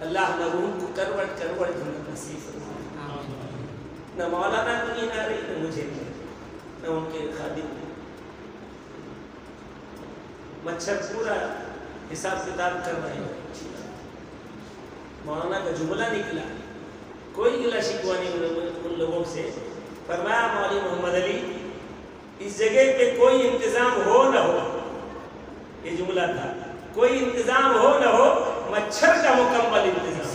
اللہ نہ روح کو کروٹ کروٹ جنت نصیب فرمائے، نہ مولانا کو نیند آ رہی نہ مجھے نہ ان کے خادم کو۔ مچھر پورا حساب کتاب کر رہے ہیں، مولانا کا جملہ نکلا، کوئی گلہ شکوہ نہیں ان لوگوں سے۔ فرمایا مولوی محمد علی اس جگہ پہ کوئی انتظام ہو نہ ہو، یہ جملہ تھا، کوئی انتظام ہو نہ ہو، مچھر کا مکمل انتظام۔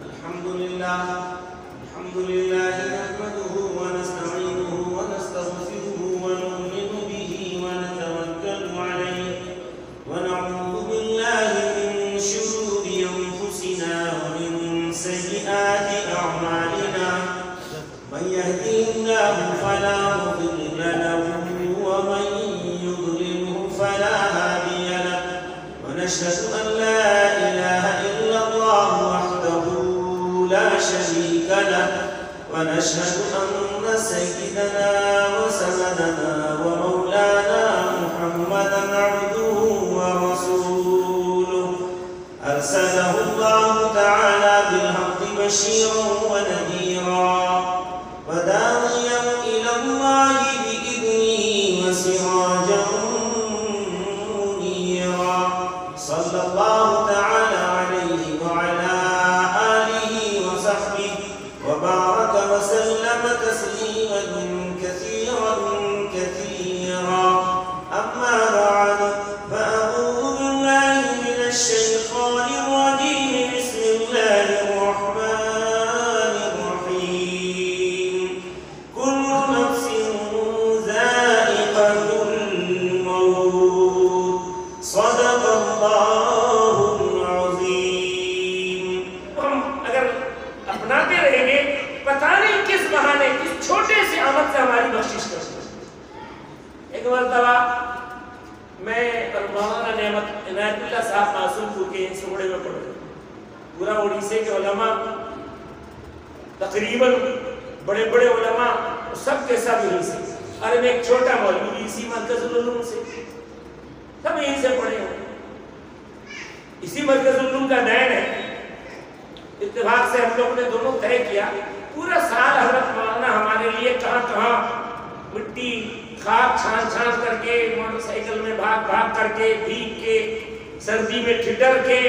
الحمدللہ نحمدہ ونستعینہ ونستغفرہ ونؤمن بہ ونتوکل علیہ ونعوذ باللہ من شرور انفسنا ومن سیئات اعمالنا، من يهده الله فلا مضل له ومن يضلله فلا هادي له، ونشهد أن لا إله إلا الله وحده لا شريك له، ونشهد أن سيدنا وسندنا ومولانا محمدا عبده ورسوله، أرسله الله تعالى بالحق بشيرا ونذيرا وداعيا إلى الله بإذنه وسراجا منيرا، صلى الله تعالى عليه وعلى آله وصحبه وبارك وسلم تسليما كثيرا كثيرا، أما بعد فأعوذ بالله من الشيطان الرجيم، بسم الله الرحمن الرحيم، كل نفس ذائقة الموت، صدق اللہ العظیم۔ ہم اگر اپناتے رہیں گے پتہ نہیں کس بہانے کس چھوٹے سے عمل سے ہماری بخشش کر سکتے۔ ایک مرتبہ میں اور مولانا نعمت عنایت اللہ صاحب معصوم پور کے سمڑے میں پڑھ رہے، پورا اڑیسے کے علماء تقریباً بڑے بڑے علماء سب کے سب یہیں سے، اور میں ایک چھوٹا مولوی بھی اسی مرکز العلوم سے، سب یہیں سے پڑھے ہوں، اسی مرکز العلوم کا دین ہے۔ اتفاق سے ہم لوگ نے دونوں طے کیا پورا سال حضرت مولانا ہمارے لیے کہاں کہاں مٹی خاک چھان چھان کر کے، موٹر سائیکل میں بھاگ بھاگ کر کے، بھیگ کے، سردی میں ٹھٹر کے،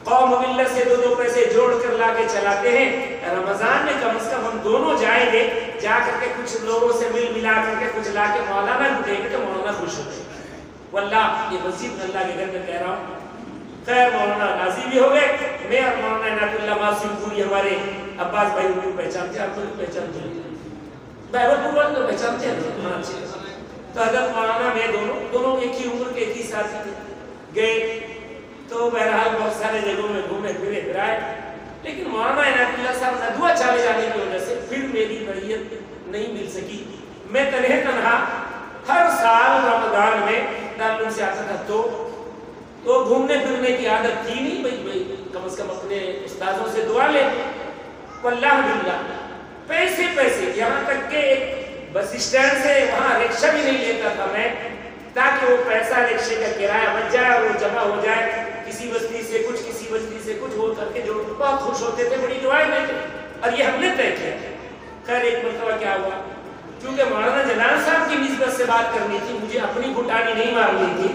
قوم ملت سے دو دو پیسے جوڑ کر لا کے چلاتے ہیں۔ رمضان میں کم از کم ہم دونوں جائیں گے، جا کر کے کچھ لوگوں سے مل ملا کر کے کچھ لا کے مولانا کو دیں گے تو مولانا خوش ہو جائے گا۔ واللہ یہ مسجد اللہ کے گھر میں کہہ رہا ہوں۔ خیر مولانا راضی بھی ہو گئے، میں اور مولانا عنایت اللہ معصوم پوری ہمارے عباس بھائی ان کو پہچانتے ہیں، آپ کو پہچانتے ہیں، بہبل پور والے تو پہچانتے ہیں، تو حضرت مولانا میں دونوں ایک ہی عمر کے ایک ہی ساتھی تھے، گئے تو بہرحال بہت سارے جگہوں میں گھومے پھرے پھرائے، لیکن مولانا عنایت اللہ صاحب ندوہ چالے جانے کی وجہ سے پھر میری نوعیت نہیں مل سکی۔ میں تنہا ہر سال رمضان میں دارالعلوم سے آتا تھا، تو گھومنے پھرنے کی عادت تھی نہیں، بھئی کم از کم اپنے استادوں سے دعا لے، واللہ باللہ پیسے یہاں تک کہ ایک بس اسٹینڈ سے وہاں رکشہ بھی نہیں لیتا تھا میں، تاکہ وہ پیسہ رکشے کا کرایہ بچ جائے اور وہ جمع ہو جائے، کسی بستی سے کچھ کسی بستی سے کچھ ہو کر کے جو بہت خوش ہوتے تھے، بڑی دعائیں دیتے، اور یہ ہم نے طے کیا۔ خیر ایک مرتبہ کیا ہوا، کیونکہ مولانا جلال صاحب کی نسبت سے بات کرنی تھی، مجھے اپنی گھٹانی نہیں مارنی تھی،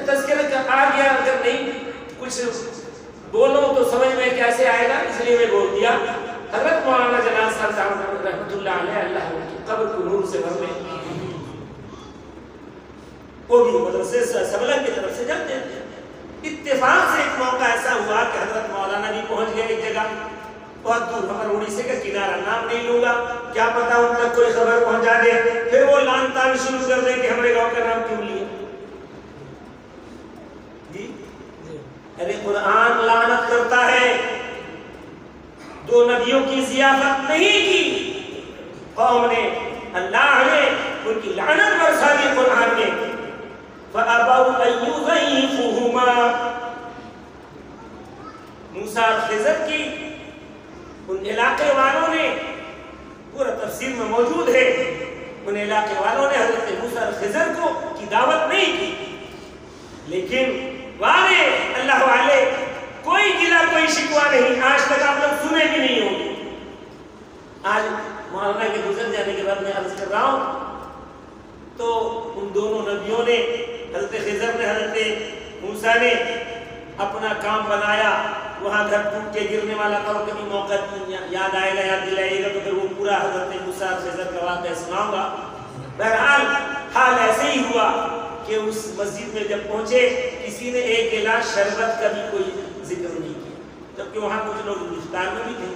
تذکرہ کا آ گیا، اگر نہیں کچھ بولوں تو سمجھ میں کیسے آئے گا، اس لیے میں بول دیا۔ حضرت مولانا جلال صاحب رحمۃ اللہ علیہ، اللہ ان کی قبر کو نور سے بھر لے، وہ بھی مدرسے سبلن کی طرف سے جاتے ہیں۔ اتفاق سے ایک موقع ایسا ہوا کہ حضرت مولانا بھی پہنچ گئے ایک جگہ بہت دور، ہمارے اڑیسے کا کنارہ، نام نہیں لوں گا، کیا پتا ان تک کوئی خبر پہنچا دے، پھر وہ لان تان شروع کر دیں کہ ہمارے گاؤں کا نام کیوں لیا جی۔ ارے قرآن لعنت کرتا ہے، دو نبیوں کی ضیافت نہیں کی قوم نے، اللہ نے ان کی لعنت برسا دی قرآن میں۔ فَأَبَوْا أَن يُضَيِّفُوهُمَا، موسیٰ اور خضر کی ان علاقے والوں نے، پورا تفسیر میں موجود ہے، ان علاقے والوں نے حضرت موسیٰ اور خضر کو کی دعوت نہیں کی، لیکن واضح اللہ والے، کوئی گلا کوئی شکوہ نہیں، آج تک آپ لوگ سنے بھی نہیں ہوں گے۔ آج مولانا کے گزر جانے کے بعد میں عرض کر رہا ہوں تو ان دونوں نبیوں نے، حضرت خضر نے حضرت موسیٰ نے اپنا کام بنایا، وہاں گھر ٹوٹ کے گرنے والا تھا، اور کبھی موقع یاد آئے گا، یاد دلائے گا تو پھر وہ پورا حضرت موسیٰ اور خضر کا واقعہ سناؤں گا۔ بہرحال حال ایسے ہی ہوا کہ اس مسجد میں جب پہنچے کسی نے ایک گلاس شربت کا بھی کوئی ذکر نہیں کیا، جبکہ وہاں کچھ لوگ افطار میں بھی تھے۔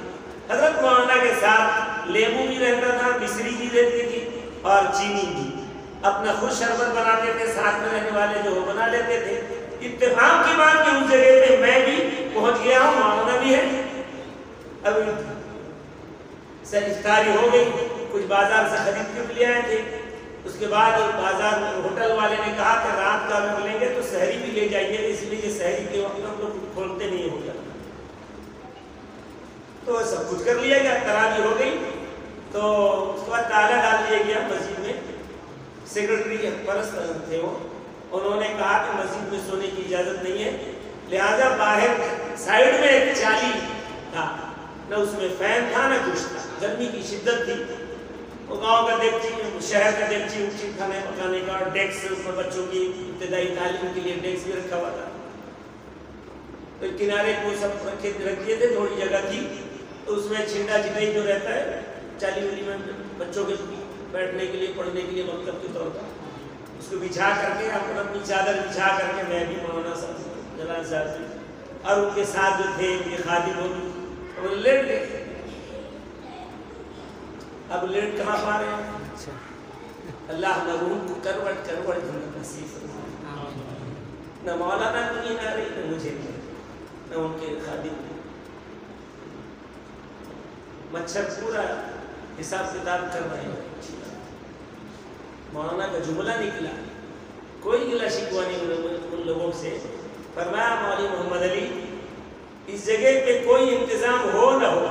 حضرت مولانا کے ساتھ لیمو بھی رہتا تھا، مصری بھی رہتی تھی اور چینی بھی، اپنا خود شربت بناتے تھے، ساتھ میں رہنے والے جو وہ بنا لیتے تھے۔ اتفاق کی بات کہ اس جگہ پہ میں بھی پہنچ گیا ہوں، مولانا بھی ہے۔ اب سر افطاری ہو گئی، کچھ بازار سے خرید کے لے آئے تھے۔ اس کے بعد بازار ہوٹل والے نے کہا کہ رات کا اگر لیں گے تو سحری بھی لے جائیے، اس لیے کہ سحری کے وقت ہم لوگ کھولتے نہیں ہوٹل۔ تو سب کچھ کر لیا گیا، تراویح ہو گئی، تو اس کے بعد تالا ڈال دیا گیا مسجد میں۔ سیکرٹری پرست تھے وہ، انہوں نے کہا کہ مسجد میں سونے کی اجازت نہیں ہے، لہذا باہر سائیڈ میں ایک چالی تھا، نہ اس میں فین تھا نہ کچھ تھا، گرمی کی شدت تھی۔ وہ گاؤں کا دیگچی، شہر کا دیگچی اونچی کھانے پکانے کا، اور ڈیکس اس میں بچوں کی ابتدائی تعلیم کے لیے ڈیکس بھی رکھا ہوا تھا۔ تو کنارے کو سب رکھ دیے تھے، تھوڑی جگہ تھی، تو اس میں چھنڈا چٹائی جو رہتا ہے چالی ولی میں بچوں کے بیٹھنے کے لیے، پڑھنے کے لیے مکتب کے طور پر، اس کو بچھا کر کے اپنی چادر بچھا کر کے میں بھی مولانا صاحب جلال صاحب سے اور ان کے ساتھ جو تھے ان کے خادم وہ لیٹ گئے۔ اب لیٹ کہاں پا رہے ہیں؟ اللہ نہ روح کو کروٹ جنت نصیب فرمائے، نہ مولانا کو نیند آ رہی نہ مجھے، نہ ان کے خادم۔ مچھر پورا حساب کتاب کر رہے ہیں۔ مولانا کا جملہ نکلا، کوئی گلہ شکوہ نہیں ان لوگوں سے۔ فرمایا مولوی محمد علی، اس جگہ پہ کوئی انتظام ہو نہ ہو،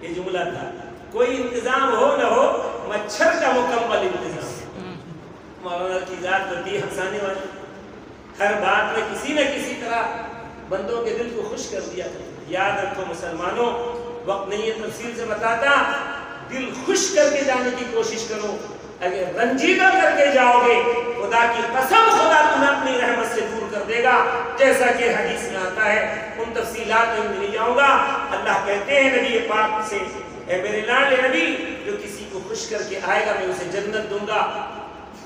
یہ جملہ تھا، کوئی انتظام ہو نہ ہو، مچھر کا مکمل انتظام۔ مولانا کی ذات ہوتی ہے ہنسانے والی، ہر بات میں کسی نہ کسی طرح بندوں کے دل کو خوش کر دیا۔ یاد رکھو مسلمانوں، وقت نہیں ہے تفصیل سے بتاتا، دل خوش کر کے جانے کی کوشش کرو۔ اگر رنجیدہ کر کے جاؤ گے، خدا کی قسم خدا تمہیں اپنی رحمت سے دور کر دے گا، جیسا کہ حدیث میں آتا ہے۔ ان تفصیلات میں نہیں جاؤں گا۔ اللہ کہتے ہیں نبی پاک سے، اے میرے لاڈلے نبی، جو کسی کو خوش کر کے آئے گا میں اسے جنت دوں گا۔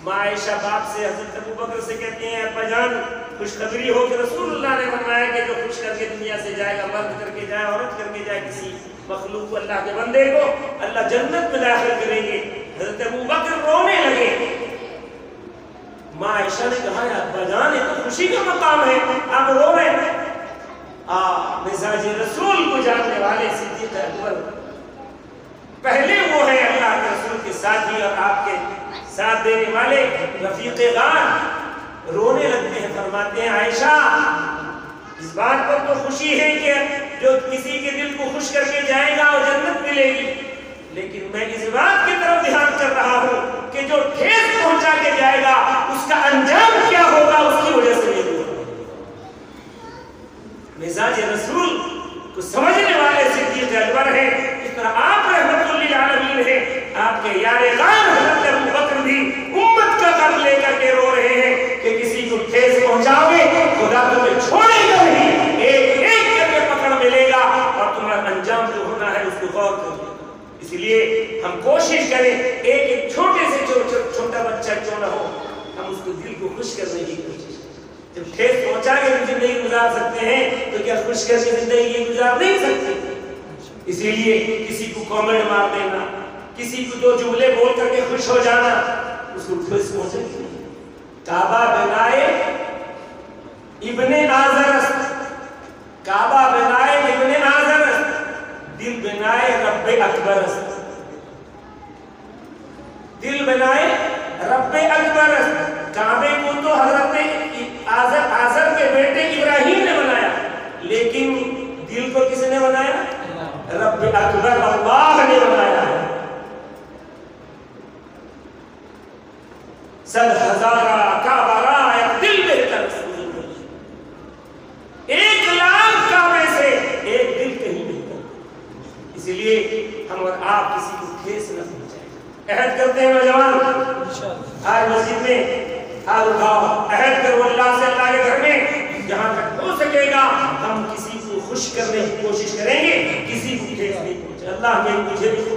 ماں عائشہ باپ سے، حضرت ابوبکر سے کہتے ہیں، ابا جان خوشخبری ہو کہ رسول اللہ نے فرمایا کہ جو خوش کر کے دنیا سے جائے گا، مرد کر کے جائے، عورت کر کے جائے، کسی مخلوق کو، اللہ کے بندے کو اللہ جنت میں داخل کریں گے۔ حضرت ابوبکر رونے لگے۔ ماں عائشہ نے کہا، ابا جان یہ تو خوشی کا مقام ہے، آپ رو رہے ہیں۔ مزاج رسول کو جاننے والے صدیق اکبر پہلے وہ ہے اللہ کے رسول کے ساتھی اور آپ کے ساتھ دینے والے رفیق غار، رونے لگتے ہیں۔ فرماتے ہیں عائشہ اس بات پر تو خوشی ہے کہ جو کسی کے دل کو خوش کر کے جائے گا اور جنت ملے گی، لیکن میں اس بات کی طرف دھیان کر رہا ہوں کہ جو ٹھیس پہنچا کے جائے گا اس کا انجام کیا ہوگا، اس کی وجہ سے نہیں ہوگا۔ مزاج رسول کو سمجھنے والے صدیق اکبر ہیں، اس طرح آپ رحمت للعالمین ہیں۔ آپ کے یار غار حضرت ابوبکر بھی امت کا غم لے کر کے رو رہے ہیں کہ کسی کو ٹھیس پہنچاؤ گے خدا تمہیں چھوڑے گا نہیں، ایک ایک کر کے پکڑ ملے گا اور تمہارا انجام جو ہونا ہے اس کو غور کر لے گا۔ اس لیے ہم کوشش کریں، ایک ایک چھوٹے سے چھوٹا بچہ کیوں نہ ہو، ہم اس کو دل کو خوش کرنے کی کوشش۔ جب ٹھیس پہنچا کے زندگی گزار سکتے ہیں تو کیا خوش کر کے زندگی گزار نہیں سکتے؟ اسی لیے کسی کو کامنٹ مار دینا، کسی کو دو جملے بول کر کے خوش ہو جانا، اس کو ٹھیس پہنچے گی۔ کعبہ بنائے ابن آزر است، کعبہ بنائے ابن آزر است، دل بنائے رب اکبر است، دل بنائے رب اکبر است۔ کعبے کو تو حضرت آزر کے بیٹے ابراہیم نے بنایا، لیکن دل کو کس نے بنایا؟ رب اکبر اللہ نے بنایا ہے۔ صد ہزارہ کعبہ را ایک دل بہتر، اسی لیے ہم اور آپ کسی کو ٹھیس نہ پہنچائیں. عہد کرتے ہیں نوجوان آج مسجد میں ہاتھ اٹھاؤ, عہد کرو اللہ سے, اللہ کے گھر میں جہاں تک ہو سکے گا ہم کسی کو خوش کرنے کی کوشش کریں گے, کسی کو ٹھیس نہیں پہنچے. اللہ نے مجھے بھی